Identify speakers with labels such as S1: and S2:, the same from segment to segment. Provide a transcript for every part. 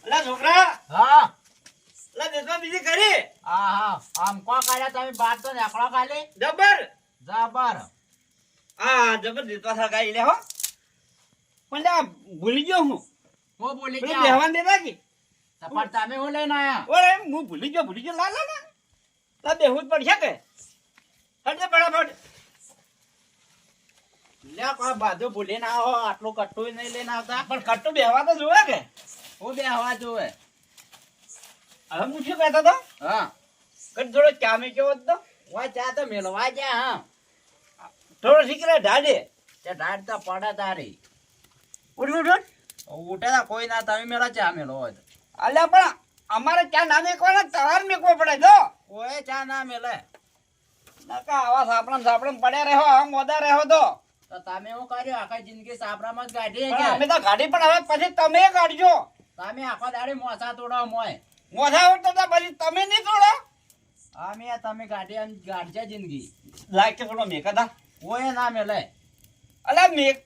S1: અલા છોકરા
S2: હા
S1: અલા દેશમાં બીજી કરી
S2: હા હા આમ કો કાઢ્યા તમે બાર તો નીકળો ખાલી
S1: જબર
S2: જબર
S1: હા જબર દેશમાં સગાઈ લે હો પણ આ ભૂલી ગયો હું
S2: બોલી
S1: પેલું
S2: ગયા
S1: બેહવાન દેતા કે
S2: પણ તમે હું લઈને આયા
S1: ઓરે હું ભૂલી ગયો લા લા લા લા બેહું જ પડશે કે હટે ફટાફટ
S2: લે કોઈ બાજુ ભૂલી ના આવો આટલું કટ્ટું નહીં લઈને આવતા
S1: પણ કટ્ટુ બેહવા તો જોવે કે
S2: હું બે હવા જોવે
S1: હવે હું શું કહેતો હતો
S2: હા
S1: કટ થોડો ચા મેં કેવો હતો
S2: વા ચા તો મેલવા ગયા હા
S1: થોડો શીખરે ઢાડે
S2: તે ઢાળ તો પડે તારી
S1: ઉઠ ઉઠ
S2: ઉઠે તો કોઈ ના તમે મેળો ચા મેલો હોય તો
S1: અલ્યા પણ અમારે ચા ના મેકવાના તમારે મેકવો પડે જો
S2: કોઈ ચા ના મેલે
S1: નકા આવા સાપડા પડ્યા રહો આવા મોદા રહો તો
S2: તમે શું કર્યું આખી જિંદગી સાપરામાં જ કાઢી
S1: પણ
S2: કે
S1: અમે તો ગાડી પણ હવે પછી તમે કાઢજો
S2: તમે આખો દાડી મોસા તોડો મોય
S1: મોઢા ઉઠતો તો પછી તમે નહીં તોડો
S2: અમે તમે ગાડી આમ ગાડશે જિંદગી
S1: લાઈક કે થોડો મેકા થા
S2: કોઈ ના મેલે
S1: અલ્યા મેક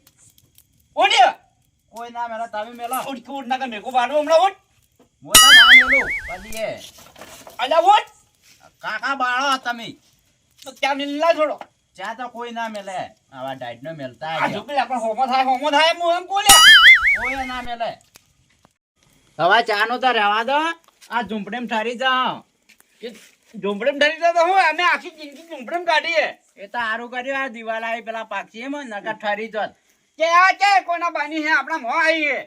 S1: ઉડ્યો
S2: કોઈ ના મેલે તમે મેલો
S1: ઉઠ ઉઠ ના મેકો બાડો હમણાં ઉઠ
S2: મોટા ના મેલું પછી એ
S1: અલ્યા ઉઠ
S2: કાકા બાળો તમે
S1: તો ત્યાં મિલ્લા છોડો
S2: ચા તો કોઈ ના મેલે આવા ડાઈટ નો મેલતા
S1: આ ઝૂપડી આપણે હોમો થાય હું એમ બોલ્યા
S2: કોઈ ના મેલે હવે ચા નું તો રહેવા દો આ ઝૂંપડીમાં ઠરી જાઓ
S1: કે ઝૂંપડીમાં ઠરી જાય તો હું અમે આખી જિંદગી ઝૂંપડીમાં કાઢીએ
S2: એ તો સારું કર્યું આ દિવાલ આવી પેલા પાક્ષી એમ નકર ઠરી જત
S1: કે આ કે કોના બાની હે આપણા મોં આવી હે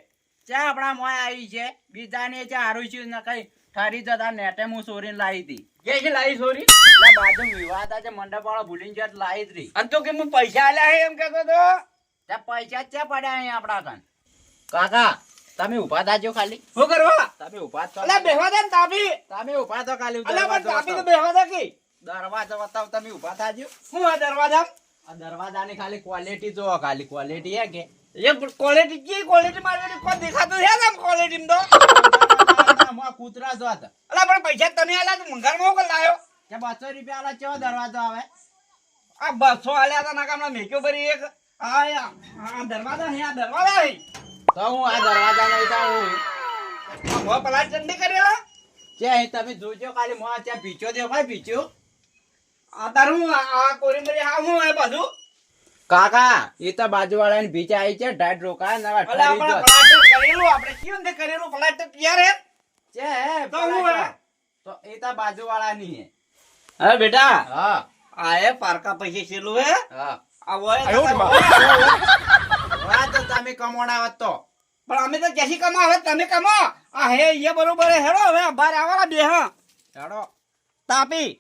S2: ચા આપણા મોય આવી છે બીજાને ચા હારું છે ને કઈ ઠરી જત આ નેટે હું સોરીને લાવી હતી
S1: કે છે લાઈ સોરી
S2: એટલે બાજુ વિવાદ આજે મંડપ વાળો ભૂલીને જત લાવી જ રહી
S1: અને તો કે હું પૈસા આલ્યા હે એમ કહેતો તો
S2: ત્યાં પૈસા જ છે પડ્યા અહીં આપણા કાન કાકા તમે ઉભા થાજો ખાલી
S1: શું કરવા
S2: તમે ઉભા થો
S1: અલ્યા બેહવા દે ને તાપી
S2: તમે ઉભા થો ખાલી
S1: અલ્યા પણ તાપી તો
S2: દરવાજો
S1: બેહવા દે કે
S2: બતાવો તમે ઉભા થાજો
S1: હું આ દરવાજા
S2: આ દરવાજાની ખાલી ક્વોલિટી જોવો ખાલી ક્વોલિટી હે કે
S1: એ ક્વોલિટી કી ક્વોલિટી મારી કોઈ દેખાતું છે આમ ક્વોલિટી તો
S2: કૂતરા જોત
S1: અલ્યા પણ પૈસા તમે આલ્યા તો મંગારમાં મોકલ લાયો
S2: કે 200 રૂપિયા આલા ચેવો દરવાજો આવે
S1: આ 200 આલ્યા હતા ના કામના મેક્યો ભરી એક આ દરવાજા હે આ દરવાજા હે
S2: તો હું આ દરવાજા નહીં તો હું
S1: આ મોં પલાટ ચંડી કરેલા
S2: જે અહીં તમે જોજો ખાલી મોં ત્યાં પીછો દે ભાઈ પીછો
S1: આ તારું આ કોરીમરી આ હું એ બધું
S2: કાકા એ તો બાજુવાળાની ભીચ આવી છે ઢાઢ રોકાય નવા
S1: અલ્યા
S2: ઠરી
S1: આપણે
S2: જોત.
S1: પલાટ કરેલું આપણે કેવું ને કરેલું પલાટ તૈયાર હે
S2: છે
S1: તો હું
S2: પલાટ. તો એ તો બાજુવાળાની હે
S1: અરે બેટા
S2: હા
S1: આ એ પારકા પૈસે છેલું હે
S2: હા
S1: આ હોય
S2: વાત તો તમે કમોડાવત તો
S1: પણ અમે તો ક્યાંથી કમાવે તમે કમાઓ આ હે એ બરોબર હે હેડો હવે બાર આવવાના બે હા
S2: ચાલો
S1: તાપી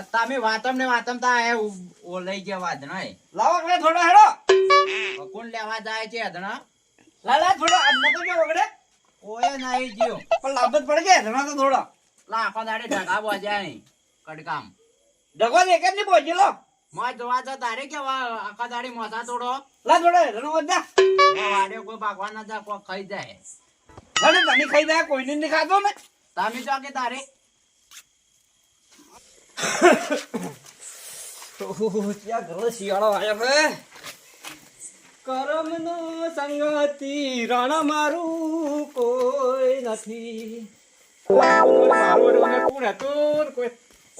S2: તમે વાતમ ને વાતમ તા એ ઓ લઈ ગયા વાદણા એ
S1: લાવો કે થોડો હેડો
S2: કોણ લેવા જાય છે અધણા
S1: લાલા થોડો અन्न તો જો વગડે
S2: ઓય નહીં ગયો
S1: પણ લાભ જ પડે છે ઘણા તો થોડો
S2: લા આખો દાડે ઢગા બોજાય કડકામ
S1: ડગો દે કેમ ની પહોંચી લો
S2: મોય જોવા તો તારે કેવા આખા દાડી મોસા તોડો
S1: લા થોડો હેડો વધ્યા
S2: વાડ્યો કોઈ ભાગવા ના જા કોઈ ખાઈ જાય
S1: હેડો તમે ખાઈ જાય કોઈને નહીં ખાતો ને
S2: તમે જો કે તારે
S1: ત્યાં ઘણો શિયાળો આવ્યો હે કરમનો સંગતી રણ મારું કોઈ નથી મારું કોણ હતું કોઈ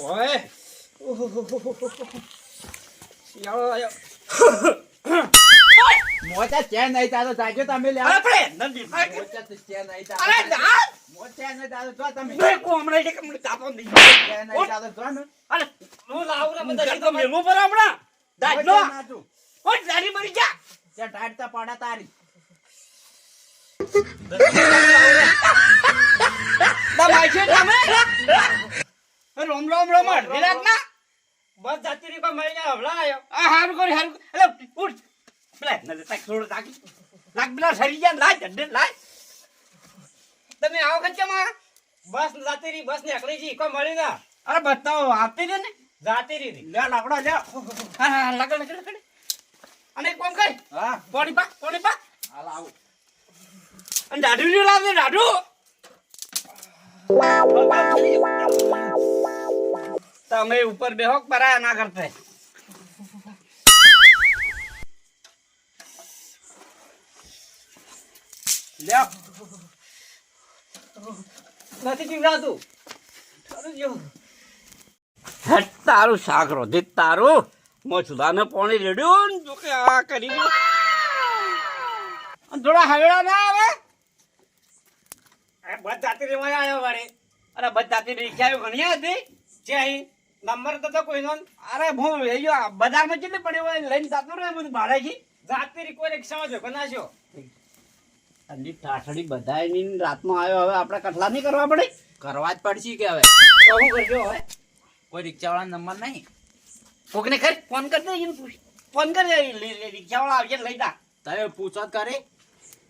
S1: ઓય શિયાળો આવ્યો
S2: મોચા ચેન નહીં તારો જાજો તમે લે
S1: અરે પણ નંદી
S2: મોચા તો ચેન નહીં તારો
S1: અરે ના
S2: મોચા નહીં તારો જો તમે
S1: બે કો હમણાં એક મિનિટ તાપો નહીં
S2: ચેન નહીં તારો જો ને
S1: અરે હું લાવું રે બધા તો મેમો પર હમણાં દાજનો ઓ જારી મરી જા
S2: ત્યાં ટાઈટ તો પડા તારી
S1: દબાઈ છે તમે રોમ રોમ રોમ વિરાટ ના બસ જાતી રી પર મહિને હમણાં આવ્યો આ હારું કરી એટલે ઉઠ પેલા નજર તાક થોડો તાકી લાગ પેલા સરી ગયા લાય જડે લાય તમે આવો કે કેમ બસ જાતી રી બસ ને એકલી જી કોઈ મળી ના અરે બતાવો આવતી રે ને જાતી રી લે લાકડો લે હા લાકડ લાકડ અને કોમ કર
S2: હા
S1: પાણી પા
S2: હાલ આવું
S1: અને દાઢું ની લાવજે દાઢું તમે ઉપર બેહો પરાયા ના કરતા લ્યો. નથી પીવડાવતું. તારું જો. હેટ તારું શાક રોધી તારું મોચુદાને પાણી રેડ્યું ને જો કે આ કરી ગયો. અને થોડા હવેડા ના આવે બસ જાતી રેવા આવ્યો વાળે અરે બસ જાતી રિક્ષા ઘણી હતી જે અહીં નંબર તો કોઈનો અરે હું ગયો બજારમાં કેટલી પડ્યો હોય લઈને જતો રહ્યો બધું ભાડેથી જાતી કોઈ રિક્ષામાં જોકો નાખ્યો ઠંડી ઠાઠડી બધાય રાતમાં આવ્યો હવે આપણે કઠલા નહીં કરવા પડે
S2: કરવા જ પડશે કે હવે
S1: તો શું કરજો હવે
S2: કોઈ રિક્ષાવાળા નંબર નહીં
S1: કોકને ખરી ફોન કરી દે ફોન કરી રિક્ષાવાળા આવજે લઈ જા
S2: તમે પૂછો જ કરે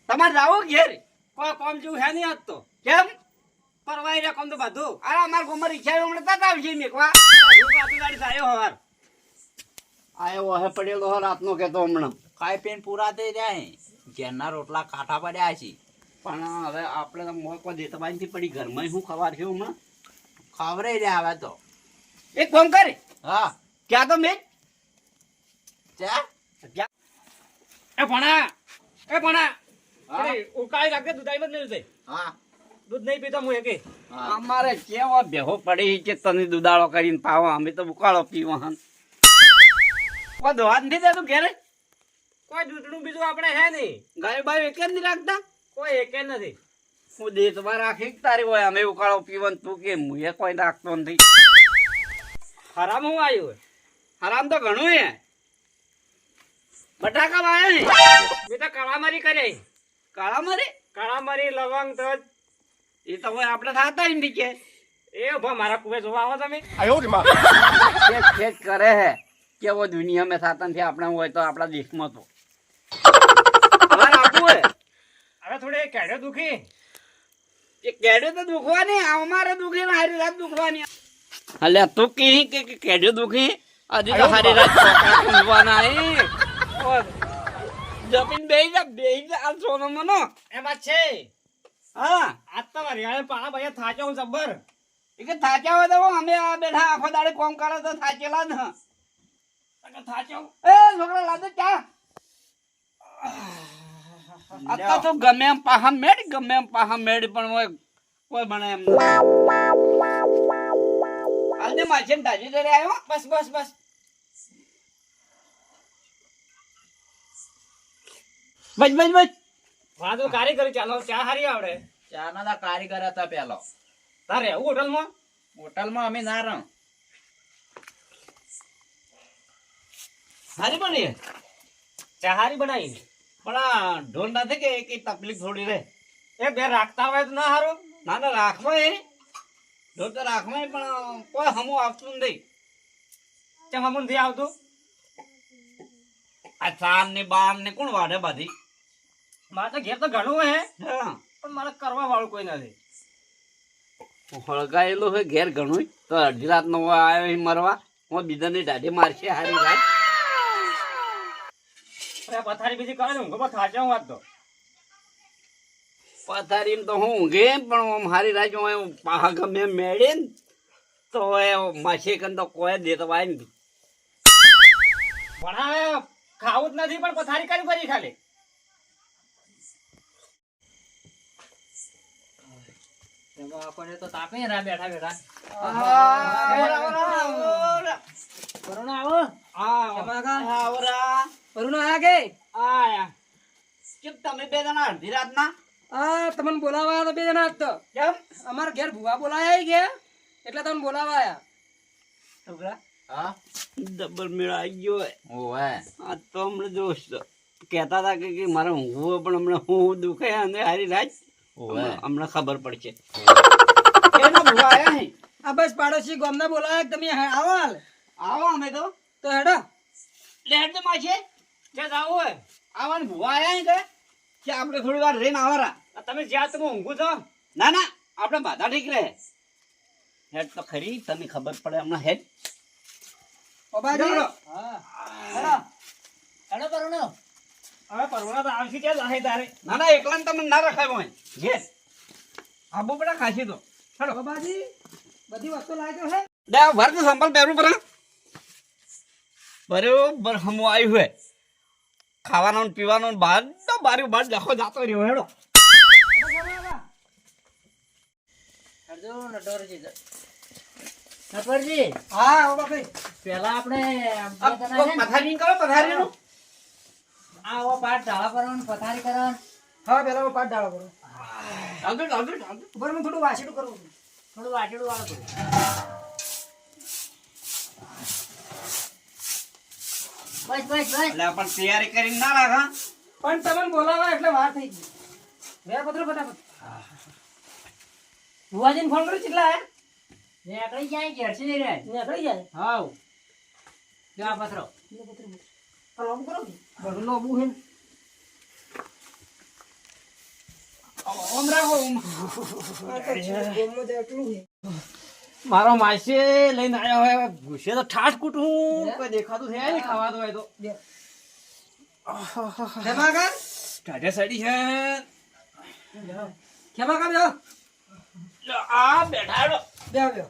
S1: તમારે જાઓ ઘેર કોઈ કોમ જેવું હે નહીં આજ તો કેમ પરવાઈ રે કોમ તો બધું અરે અમાર ગોમર રિક્ષા હમણાં તત આવશે મેકવા ગાડી આવ્યો હવાર આવ્યો હે પડેલો હે રાતનો કેતો હમણાં
S2: ખાઈ પીને પૂરા થઈ જાય ઘેરના રોટલા કાઠા પડ્યા છે
S1: પણ હવે આપણે તો મોકો દેતબાઈ થી પડી ઘરમાં શું ખબર છે હમણાં
S2: ખબરે રહ્યા હવે તો
S1: એક ફોન કરે
S2: હા
S1: ક્યાં તો મેં
S2: ચા
S1: એ ભણા
S2: હા.
S1: ઉકાળી રાખજે દૂધ આવી નહીં દે
S2: હા
S1: દૂધ નહીં પીતો હું એકે
S2: હા.
S1: અમારે કેવો બેહો પડી કે તને દુધાળો કરીને પાવો અમે તો ઉકાળો પીવા કોઈ દવા નથી દેતું ઘેરે કોઈ દૂધનું બીજું આપણે હે નહીં ગાય બાય એકે નથી રાખતા કોઈ એકે નથી હું દેતમાં રાખી તારી હોય અમે ઉકાળો પીવાનું તું કે હું એ કોઈ રાખતો નથી હરામ હું આવ્યું હરામ તો ઘણું હે બટાકા વાયા ને મેં તો કાળામારી કરે કાળામારી લવંગ તો એ તો હવે આપણે થતા જ નહીં કે એ ભા મારા કુવે જોવા આવો તમે ખેત કરે હે કેવો દુનિયા મેં થતા નથી આપણે હોય તો આપણા દેશમાં તો અમારે આપવું હે હવે થોડી કેડે દુખી એ કેડે તો દુખવાની અમારે દુખી ને હારી રાત દુખવાની અલ્યા તું કહી કે કેડે દુખી હજી તો હારી રાત દુખવાના જમીન બેહી જા આ સોનો મનો એમાં છે હા આજ તો હરિયાળે પાણા ભાઈ થાચો હું જબ્બર એ કે થાચ્યા હોય તો અમે આ બેઠા આખો દાડે કોમ કરે તો થાચેલા ને થાચો એ છોકરા લાદે ચા આ તો ગમે એમ પાહા મેડ પણ હોય કોઈ બને એમ આજે માછે તાજી દરે આવ્યો બસ વાતો કારીગરી ચાલો ચા હારી આવડે
S2: ચા ના કારીગર હતા પેલો
S1: તારે આવું
S2: હોટલમાં અમે ના રહો
S1: હારી બની ચા હારી બનાવી પણ આ ઢોલ નથી કે એક તકલીફ થોડી રે એ બે રાખતા હોય તો ના હારો ના રાખવા એ ઢોલ તો રાખવા પણ કોઈ હમું આવતું નથી કેમ હમું નથી આવતું આ ચાર ને બાર ને કોણ વાઢે બધી મારે તો ઘેર તો ઘણું હે પણ મારે કરવા વાળું કોઈ નથી હળગાયેલું હોય ઘેર ઘણું તો અડધી રાત નો આવ્યો મરવા હું બીજાની દાઢી મારશે હારી રાત પથારી બીજી કરે ને ઊંઘો થાચા હું વાત તો પથારી તો હું ઊંઘે પણ હારી રાત પાહા ગમે મેળે ને તો માછે કન તો કોઈ દેતો વાય ને ભણાવે ખાવું જ નથી પણ પથારી કરી પડી ખાલી
S2: આપણને તો તાપે રા બેઠા બેઠા
S1: તમે બે જણા અડધી રાત ના
S3: તમને બોલાવા તો બે જણા જ તો
S1: કેમ
S3: અમારા ઘેર ભૂવા બોલાયા ગયા એટલે તમને બોલાવા
S1: છોકરા
S2: હા
S1: ડબલ મેળ આવી ગયો
S2: ઓવે
S1: આ તો હમણાં જો કહેતા હતા કે મારે ઊંઘવું પણ હમણાં હું દુખે અને હારી રાત હમણાં ખબર પડશે
S3: આ બસ પાડોશી ગામના બોલાયા તમે આવો હાલ
S1: આવો અમે તો
S3: હેડો
S1: લેટ તો માછે જે જાવ હોય આવવાનું ભૂવા આયા કે આપણે થોડી વાર રહીને આવરા તમે જ્યાં તમે ઊંઘું છો ના આપણે બાધા ઠીક રહે હેડ તો ખરી તમે ખબર પડે હમણાં હેડ
S3: બાબાજી
S1: હેડો.
S3: હેડો પરણો
S1: હવે પરવાના તો આવશે ક્યાં લાહે તારે ના એકલા તમે ના રખાય હોય જે આબુ બડા ખાસી તો હેડો
S3: બાબાજી બધી વસ્તુ લાગ્યો હે
S1: દે ભર તો સંપલ પહેરું પર બરોબર હમું આવ્યું હે ખાવાનું ને પીવાનું ને બહાર તો બારી બહાર લખો જાતો રહ્યો હેડો
S2: અર્જુન નટવરજી નટવરજી
S3: હા આવો બાપી.
S2: પેલા આપણે
S1: આ પથારી કરો પથારીનું.
S2: આવો પાટ ઢાળા પરવાનું પથારી કરવાનું
S3: હા પેલા હું પાટ ડાળો કરો.
S1: આગળ આગળ આગળ.
S3: ઉપર હું થોડું વાસીડું કરું.
S2: થોડું વાટેડું વાળું બસ બસ બસ
S1: એટલે પણ તૈયારી કરીને ના લાગા.
S3: પણ તમને બોલાવા એટલે વાર થઈ ગઈ. વે પત્રો ફટાફટ. ભુવાજીને ફોન કર્યો કેટલા આયા?
S2: નીકળી જાય ઘેરથી નહીં રહે
S3: નીકળી જાય.
S2: હાવ કેવા પથરો
S3: આ લોબુ કરો કે? ઘરનું લોબુ છે ને.
S1: ઓમ રાખો ઓમ.
S3: આ તો ગોમમાં તો એટલું છે.
S1: મારો માસી લઈને આવ્યો હોય ઘૂસે તો ઠાઠ કૂટું કોઈ દેખાતું છે નહીં ખાવાતું હોય તો.
S3: બે. ખેમા કા?
S1: ટાઢે સડી છે.
S3: ખેમા કા બેહો.
S1: આ બેઠાડો.
S3: બેહો બેહો.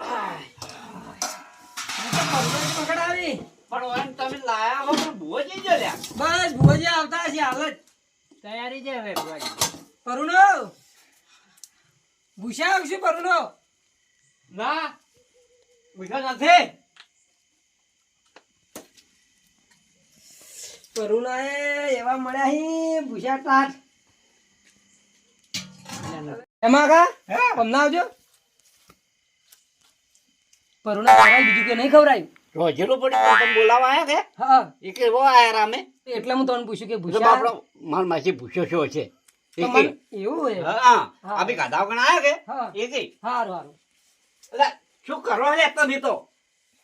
S3: હું તો પગમાં પકડાવી.
S1: પણ ઓમ તમે લાયા હો પણ ભૂવો જઈ ગયો લ્યા.
S3: બસ ભુવાજી આવતા હશે હાલ જ.
S2: તૈયારી છે હવે ભુવાજી
S3: પરુણો ભૂસા આવશું પરુણો.
S1: ના બીજા નથી.
S3: પરુણાએ એવા મળ્યા હી ભૂસા ટાટ. એમાં કા હમણાં આવજો. પરુણા ખવડાવ્યું, બીજું કે નહીં ખવડાવ્યું.
S1: રોજેલું પડી ગયું તમે બોલાવા આયા કે
S3: હા
S1: એ કે એવો આયા રામે.
S3: એટલે હું તમને પૂછ્યું કે
S1: તો
S3: ભૂસા
S1: બાપડો માર માસી ભૂસ્યો છો છે એ કે
S3: તમારે એવું હોય.
S1: હા આપી ગાધા વગર આયા કે
S3: હા
S1: એ કે
S3: સારું સારું.
S1: એટલે શું કરો લે તમે તો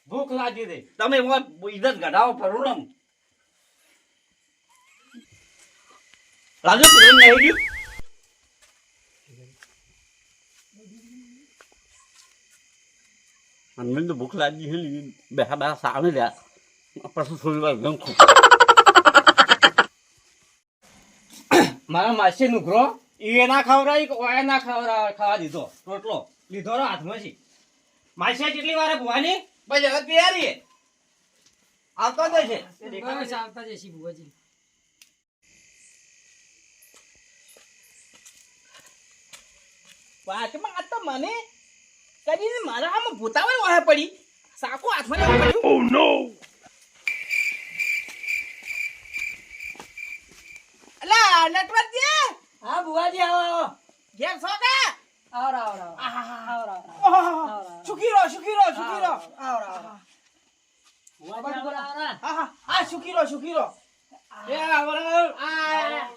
S1: ભૂખ લાગી હતી તમે ઇજ્જત ગઢાવો ફરું રાજુ પ્રેમ નહીં ગયું. મને તો ભૂખ લાગી છે બેઠા બેઠા સામે લ્યા પછી થોડી વાર ગમખું. મારા માસી નુકરો એ ના ખવડાવી ઓય ના ખાવા દીધો રોટલો લીધો હાથમાં છે. માસી કેટલી વાર ભુવાની પછી હવે તૈયારી આવતો જ છે.
S3: બસ આવતા જશે ભુવાજી.
S1: વાતમાં આ તો મને કદી મારા આમાં ભૂતાવળ વાહે પડી સાકો હાથમાં લેવા પડ્યું. ઓ નો અલા નટવરજી
S3: હા ભુવાજી આવો આવો.
S1: ઘેર છો કે
S3: આવરા આવરા.
S1: સુખીરો સુખીરો સુખીરો
S2: ભુવાજી આવરા.
S1: આ સુખીરો એ આવરા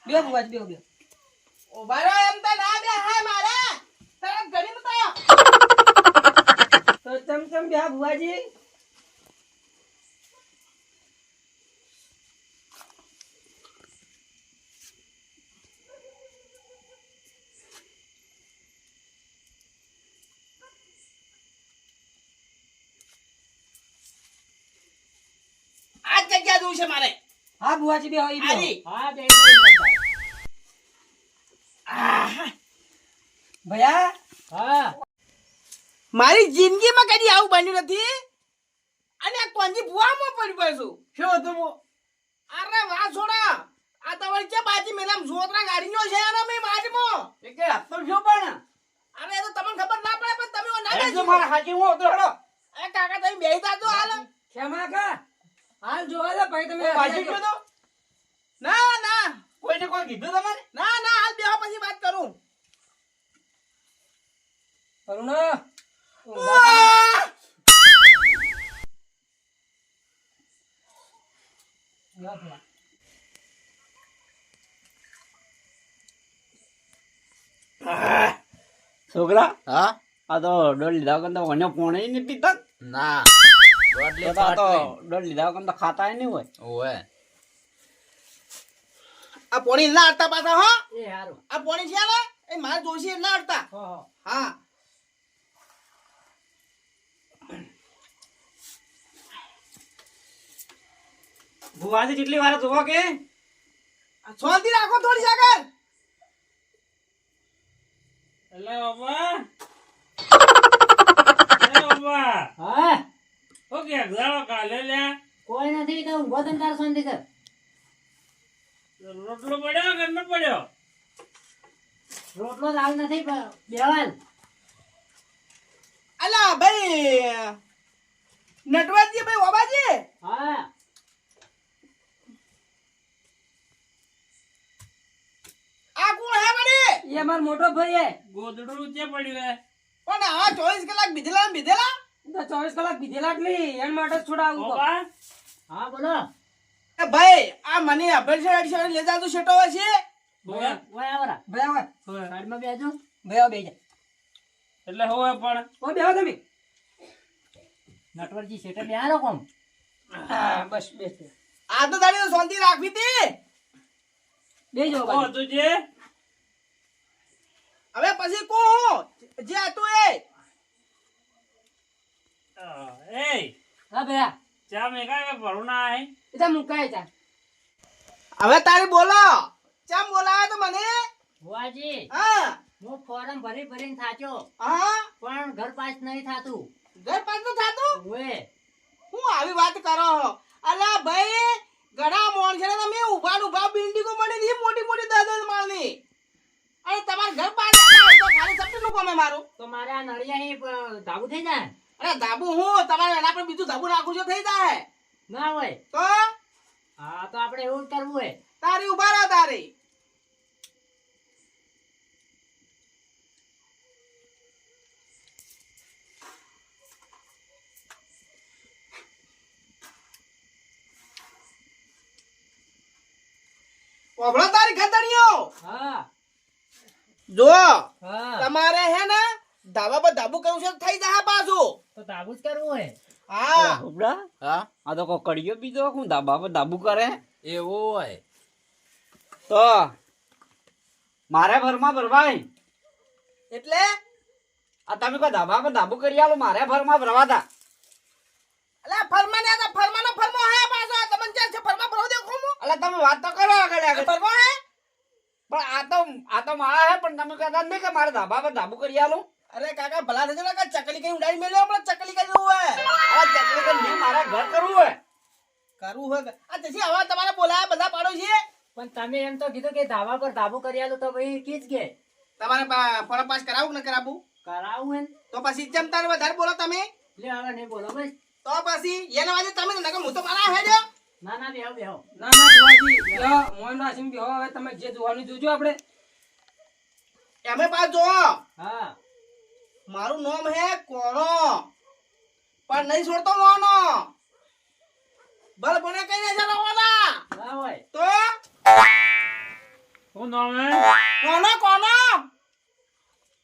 S3: બે ભુવાજી બે.
S1: ઓબારો એમ તો ના બે હાય મારે તરત ઘડી મતાયો
S3: તો ચમ બે ભુવાજી.
S1: આ જગ્યા દઉં છે મારે.
S3: હા ભુવાજી બે આવી
S1: આજી
S2: હા બે
S3: ભયા
S2: હા
S1: મારી જિંદગીમાં કદી આવું બન્યું નથી અને આ કોંજી ભુવામાં પડી પડશું. શું હતું અરે વાહ છોડા આ તમારી કે બાજી મેલામ જોતરા ગાડીનો છે અને મે બાજમાં એ કે હપ્તો શું પણ અરે એ તો તમને ખબર ના પડે પણ તમે ના બેસી મારા હાજી હું હતો હેડો એ કાકા તમે બેહી જાજો હાલ
S3: ખેમા કા હાલ જોવા દે ભાઈ તમે
S1: બાજી ગયો તો ના ના કોઈને કોઈ કીધું તમારે ના ના હાલ બેહો પછી વાત કરું.
S3: પરુણા
S1: છોકરા
S2: હા
S1: આ તો ડોલ લીધા વગર તો મને પોણે નહીં પીતા
S2: ના
S1: તો ડોલ લીધા વગર તો ખાતા નહીં હોય.
S2: ઓએ
S1: આ પોણી ના અડતા પાછા હો
S3: એ હારું.
S1: આ પોણી છે ને એ મારે જોશી ના અડતા.
S3: હા
S1: હા ભુવાજી કેટલી વાર જોવો કે શાંતિ રાખો થોડી સાગર.
S4: એટલે બાબા બાબા
S2: હા
S4: ઓ કે ઘરો કાલે લ્યા
S2: કોઈ નથી તો ઊંઘો તને તાર શાંતિ કર
S4: રોટલો પડ્યો કે ન પડ્યો
S2: રોટલો લાલ નથી બેવાલ.
S3: અલા ભાઈ નટવરજી ભાઈ ઓબાજી
S2: હા
S3: આ કોણ હે મને
S5: એ અમાર મોટો ભાઈ હે.
S4: ગોદડું છે પડ્યું હે.
S3: પણ આ 24 કલાક બીધેલા ને બીધેલા
S5: તો 24 કલાક પીધેલા જ નહીં એન માટે જ છોડાવું તો.
S4: બાબા
S2: હા બોલો.
S3: એ ભાઈ આ મને અભરસર લઈ જાતું શેટો હોય છે
S4: હોવે.
S2: ઓય આવરા
S5: ભાઈ આવે
S4: હોવે.
S2: સાઈડમાં બેજો.
S5: ભાઈ આવે બેજા
S4: એટલે હોવે પણ
S5: ઓ બેહો તમે.
S2: નટવરજી શેઠે બેહારો કોમ.
S5: હા બસ બેસ બેસ.
S3: આ તો તારી તો શાંતિ રાખવી હતી
S5: બેજો
S4: ઓ
S5: બાજુ.
S4: તું જે
S3: હવે પછી કોણ જે હતું એ
S4: એ
S5: હા ભૈયા
S4: ચા મેકા કે ભરું ના આય
S5: એ તો મુકાય તા.
S3: હવે તારી બોલો ચમ બોલાવે તો મને
S2: ભુવાજી
S3: હા
S2: હું ફોરમ ભરીને થાચ્યો
S3: હા
S2: પણ ઘર પાસ નહીં થાતું.
S3: ઘર પાછું થાતું
S2: ઓય
S3: હું આવી વાત કરો અલા ભાઈ ઘણા મોણ છે ને તમે ઉભા બિલ્ડિંગો મળી ની મોટી મોટી 10 માળની અને તમાર ઘર પાસે તો ખાલી સપનું નું કોમે મારું
S2: તો મારે આ નળિયા અહીં ધાબુ થઈ જાય.
S3: અરે ધાબુ હું તમારે એના પર બીજું ધાબુ નાખું છો થઈ જાય
S2: ના હોય
S3: તો
S2: હા તો આપણે એવું જ કરવું હોય.
S3: તારી ઉભા રહો તારી ઓભળો તારી ખતણીઓ
S2: હા
S3: જો
S2: હા
S3: તમારે હે ને ધાબા પર ધાબુ કરવું છે તો થઈ જાય પાછું
S2: તો ધાબુ જ કરવું હોય.
S3: હા
S1: હા આ તો કોઈ કડિયો બીજો હું ધાબા પર ધાબુ કરે
S2: એવું હોય
S1: તો મારે ભરમાં ભરવાય
S3: એટલે
S1: આ તમે કોઈ ધાબા પર ધાબુ કરી આલો મારે ભરમાં ભરવાતા.
S3: અલા ફરમાને આ ફરમાનો ફરમો હે પાછો આ તમને ચાલ છે ફરમા ભરો દે ખોમો
S1: એટલે તમે વાત તો કરો આગળ આગળ
S3: ફરમો હે
S1: પણ આ તો મારા હે પણ તમે કહેતા નહીં કે મારે ધાબા પર ધાબુ કરી આલો.
S3: અરે કાકા ભલા થજો ને કે ચકલી કઈ ઉડાડી મેલ્યો આપણે ચકલી કઈ જવું હે
S1: આ ચકલી તો નહીં મારા ઘર કરવું હોય.
S3: કરવું હે આ તેથી હવે તમારે બોલાયા બધા પાડો છે
S2: પણ તમે એમ તો કીધું કે ધાબા પર ધાબુ કરી આલું તો ભાઈ કીજ કે
S3: તમારે ફોરમ પાસ કરાવું કે ન કરાવું
S2: કરાવું હે ને?
S3: તો પછી જેમ તારે વધારે બોલો તમે
S2: લે હવે નહીં બોલો બસ.
S3: તો પછી એના વાજે તમે નકર હું તો મારા હે જો
S2: ના ના બેહો બેહો.
S5: ના ના ભુવાજી બેહો મોહન રાશિમ બેહો હવે તમે જે જોવાનું જોજો આપણે.
S3: એમે પાસ જો
S2: હા
S3: મારું નામ હે કોણો પણ નહીં છોડતો મોનો બલ બને કઈ નહીં જવાના
S2: ના હોય
S3: તો
S4: હું નામ હે
S3: કોનો કોનો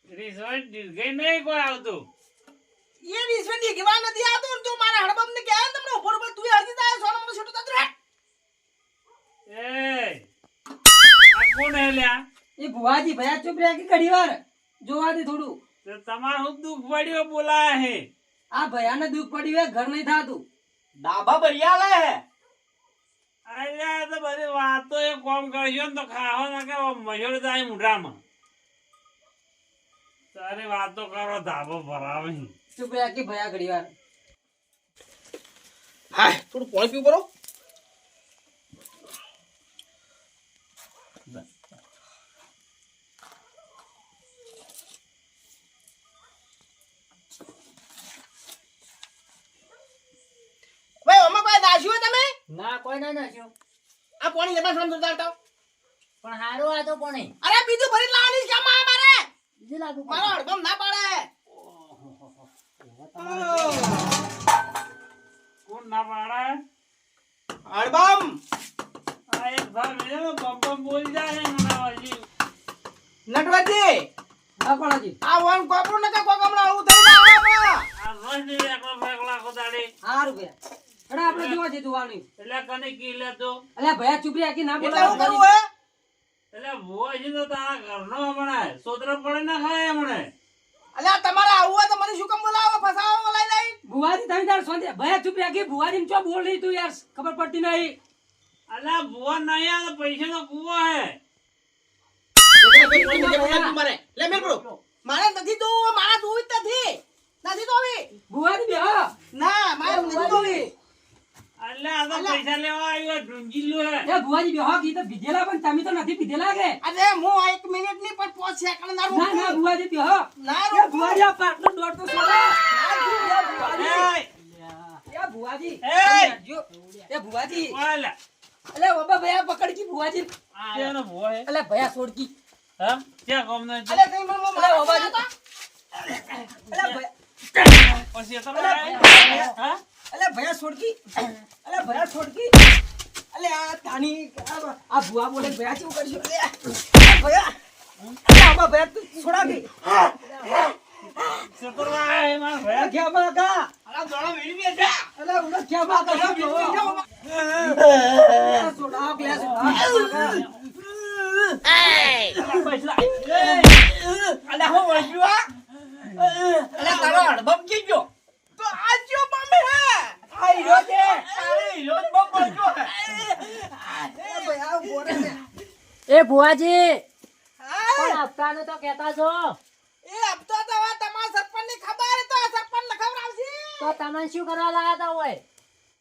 S4: રિઝલ્ટ દીર્ઘઈ નહીં કોઈ આવતું
S3: એ રીસવે દીકવા નથી આવતું તું મારા હડબમ ને કહે તમને ઉપર ઉપર તું હજી જાય સોનો મને છોટો તત રે
S4: એ આ કોણ હે લ્યા
S5: એ ભુવાજી ભૈયા ચૂપ રહ્યા કે ઘડી વાર જોવા દે થોડું.
S4: તો તમારું દુઃખ પડ્યું બોલાય હે
S5: આ ભૈયાને દુઃખ પડ્યું હે ઘર નહીં થાતું.
S1: ધાબા ભરિયા લે હે
S4: અલ્યા તો બધી વાતો એ કોમ કરશો ને તો ખાવા ના કે મજોડ જાય મુઢામાં તારે વાતો કરો ધાબો ભરાવે
S5: ચૂપ રહ્યા કે ભૈયા ઘડી વાર.
S3: હાય થોડું પાણી પીવું બરો ભાઈ ઓમાં કોઈ દાસ્યું તમે
S2: ના કોઈ ના નાખ્યો
S3: આ પાણી લેવા સામ દરતા
S2: પણ હારું આ તો પણ
S3: અરે બીજું ભરી લાવવાની છે મારે
S2: બીજું લાગુ
S3: મારો હડબમ ના પાડે
S4: કોણ ના પાડે
S3: હડબમ
S4: આ એક ભાગ છે ને બમ બોલી જાય છે ને હજી
S3: નટવરજી
S5: હા કોણાજી
S3: આ વન કોપરું ને કે કોકમણા આવું થઈ જાય
S4: આ રોજ ની એકલો ફેકલા ખોદાડી
S5: હારું ભૈયા અરે આપણે જોવા છે જોવાનું.
S4: એટલે કને કી લેતો
S5: અલ્યા ભૈયા ચૂપ રહ્યા કે ના
S3: એટલે
S5: બોલાવો
S3: હું કરવું હે
S4: એટલે ભૂવા છે તો તારા ઘરનો હમણાં સોત્ર પડે ના ખાય હમણાં
S3: અલ્યા તમારે આવું હોય તો મને શું કેમ બોલાવો ફસાવો બોલાઈ લઈ
S5: ભુવાજી તમે તાર સોંધે ભૈયા ચૂપ રહ્યા કે ભુવાજી ચો બોલ રહી તું યાર ખબર પડતી નહીં.
S4: અલા ભૂવા નહીં આવે તો પૈસા નો કૂવો હે
S3: મારે લે મેલ બ્રો મારે નથી તો મારા તો જ નથી નથી તો હવે
S5: ભુવાજી બેહો.
S3: ના મારે નથી તો હવે
S4: અલ્યા આ તો પૈસા લેવા આવ્યો ઢૂંઢી લો હે
S5: એ ભુવાજી બેહો કે ઈ તો પીધેલા પણ તમે તો નથી પીધેલા કે
S3: અરે હું 1 મિનિટ ની પણ પાંચ સેકન્ડ ના
S5: ના ના ભુવાજી બેહો
S3: ના
S5: એ
S3: રોકો.
S5: ભુવાજી આ પાટલો દોડ તો છોડો એ ભુવાજી એ ભુવાજી
S4: ઓલા
S5: અલે ઓબા ભયા પકડકી ભુવાજી
S4: કેનો ભૂવો હે
S5: અલે ભયા છોડકી
S4: હા ક્યાં કોમ નો
S3: અલે કઈ મને
S5: અલે
S3: મારો
S5: ઓબા
S3: હતા.
S5: અલે ભયા
S4: પછી તમે હા
S5: અલે ભયા છોડકી અલે ભયા છોડકી અલે આ તાની આ ભુવા બોલે ભયા કેવું કરશું અલે આ ભયા અલે ઓબા ભયા તું છોડા દે
S4: સતરવા એ માર ભયા
S5: ક્યાં માગા
S3: અલા દોડા મેળવી જા.
S5: અલે ઉડા ક્યાં માગા છોડા ક્લાસ
S1: અલે હું વળ્યું આ? અલે તારો અડબમ કી ગયો?
S3: તો આ જો મમ્મી હે
S1: આ હીરો છે. અરે હીરો જ બમ વળ્યો હે.
S3: એ ભયા બોરે ને
S6: એ ભુવાજી
S3: હા
S6: પણ હપ્તાનું તો કહેતા છો
S3: એ હપ્તો તો હવે તમારા સરપંચ ની ખબર તો સરપંચ ને ખબર આવશે
S6: તો તમે શું કરવા લાયા તા હોય